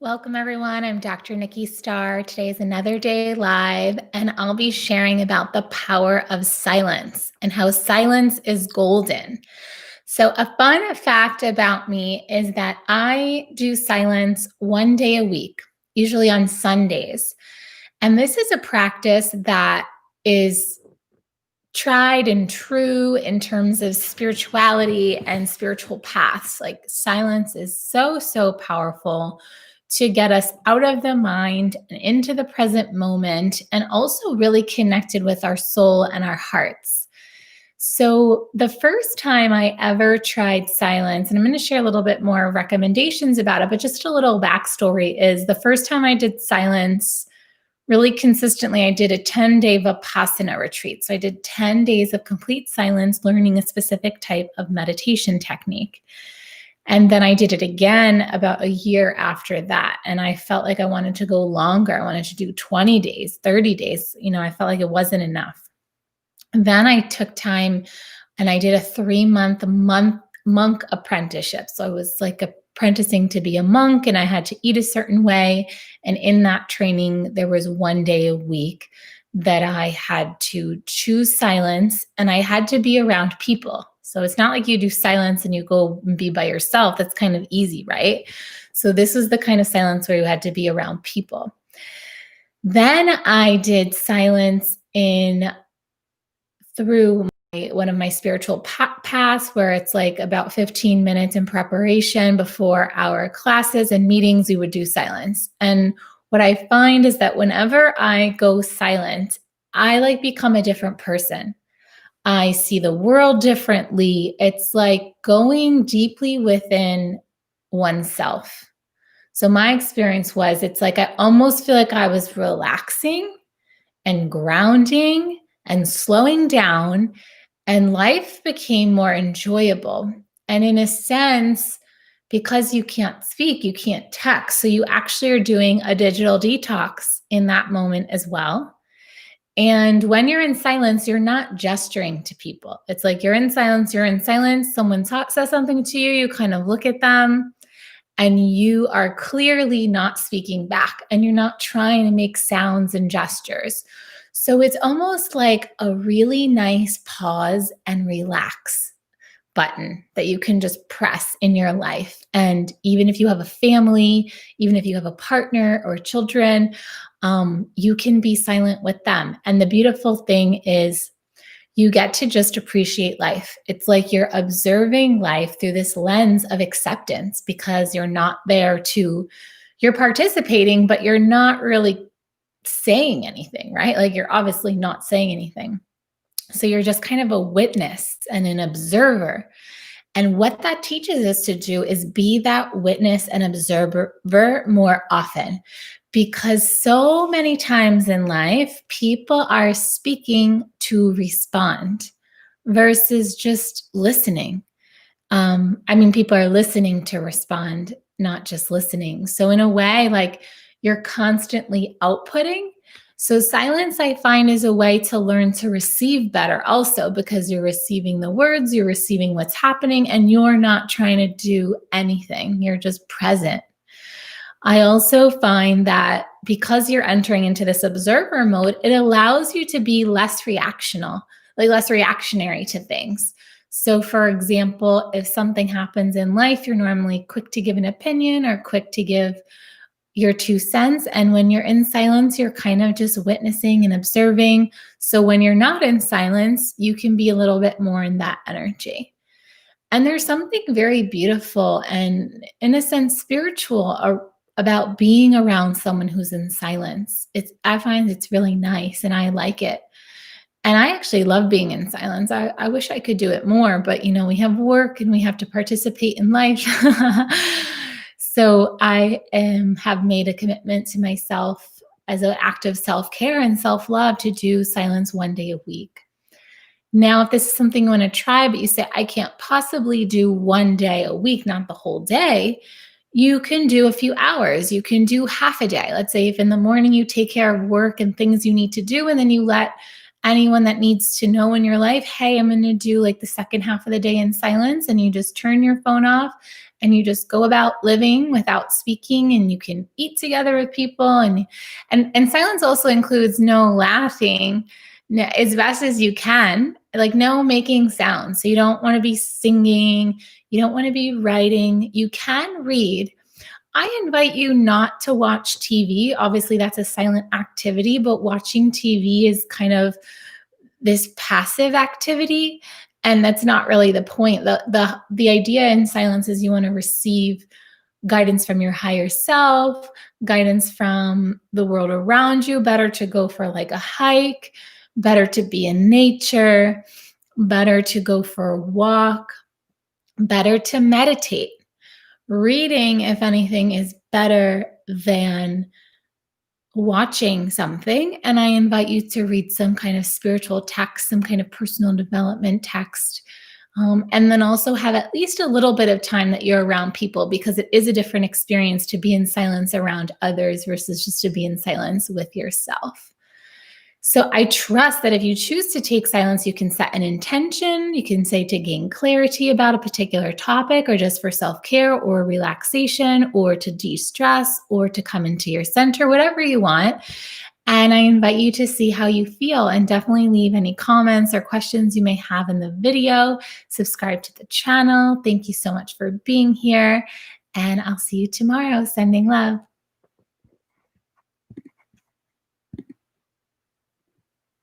Welcome, everyone. I'm Dr. Nikki Starr. Today is another day live, and I'll be sharing about the power of silence and how silence is golden. So, a fun fact about me is that I do silence one day a week, usually on Sundays. And this is a practice that is tried and true in terms of spirituality and spiritual paths. Like silence is so powerful to get us out of the mind and into the present moment, and also really connected with our soul and our hearts. So, the first time I ever tried silence, and I'm going to share a little bit more recommendations about it, but just a little backstory is the first time I did silence really consistently, I did a 10-day Vipassana retreat. So I did 10 days of complete silence, learning a specific type of meditation technique. And then I did it again about a year after that. And I felt like I wanted to go longer. I wanted to do 20 days, 30 days. I felt like it wasn't enough. And then I took time and I did a 3-month monk apprenticeship. So I was like apprenticing to be a monk, and I had to eat a certain way. And in that training, there was one day a week that I had to choose silence, and I had to be around people. So it's not like you do silence and you go and be by yourself. That's kind of easy, right? So this was the kind of silence where you had to be around people. Then I did silence through one of my spiritual paths, where it's like about 15 minutes in preparation before our classes and meetings, we would do silence. And what I find is that whenever I go silent, I become a different person. I see the world differently. It's like going deeply within oneself. So my experience was, it's like I almost feel like I was relaxing and grounding and slowing down, and life became more enjoyable. And in a sense, because you can't speak, you can't text. So you actually are doing a digital detox in that moment as well. And when you're in silence, you're not gesturing to people. It's like you're in silence. Someone says something to you, you kind of look at them, and you are clearly not speaking back, and you're not trying to make sounds and gestures. So it's almost like a really nice pause and relax button that you can just press in your life. And even if you have a family, even if you have a partner or children, you can be silent with them. And the beautiful thing is, you get to just appreciate life. It's like you're observing life through this lens of acceptance, because you're not there you're participating, but you're not really saying anything, right? Like you're obviously not saying anything. So you're just kind of a witness and an observer. And what that teaches us to do is be that witness and observer more often, because so many times in life, people are speaking to respond versus just listening. People are listening to respond, not just listening. So in a way, like you're constantly outputting. So silence, I find, is a way to learn to receive better also, because you're receiving the words, you're receiving what's happening, and you're not trying to do anything. You're just present. I also find that because you're entering into this observer mode, it allows you to be less less reactionary to things. So for example, if something happens in life, you're normally quick to give an opinion or quick to give your 2 cents. And when you're in silence, you're kind of just witnessing and observing. So when you're not in silence, you can be a little bit more in that energy. And there's something very beautiful and, in a sense, spiritual about being around someone who's in silence. I find it's really nice, and I like it. And I actually love being in silence. I wish I could do it more, but we have work and we have to participate in life. So I have made a commitment to myself as an act of self-care and self-love to do silence one day a week. Now, if this is something you want to try, but you say, I can't possibly do one day a week, not the whole day, you can do a few hours. You can do half a day. Let's say if in the morning you take care of work and things you need to do, and then you let anyone that needs to know in your life, hey, I'm going to do like the second half of the day in silence, and you just turn your phone off and you just go about living without speaking, and you can eat together with people. And silence also includes no laughing, as best as you can, like no making sounds. So you don't want to be singing, you don't want to be writing. You can read. I invite you not to watch TV. Obviously, that's a silent activity, but watching TV is kind of this passive activity, and that's not really the point. The idea in silence is you want to receive guidance from your higher self, guidance from the world around you. Better to go for like a hike, better to be in nature, better to go for a walk, better to meditate. Reading, if anything, is better than watching something. And I invite you to read some kind of spiritual text, some kind of personal development text. And then also have at least a little bit of time that you're around people, because it is a different experience to be in silence around others versus just to be in silence with yourself. So I trust that if you choose to take silence, you can set an intention. You can say to gain clarity about a particular topic, or just for self-care or relaxation, or to de-stress, or to come into your center, whatever you want. And I invite you to see how you feel, and definitely leave any comments or questions you may have in the video. Subscribe to the channel. Thank you so much for being here. And I'll see you tomorrow. Sending love.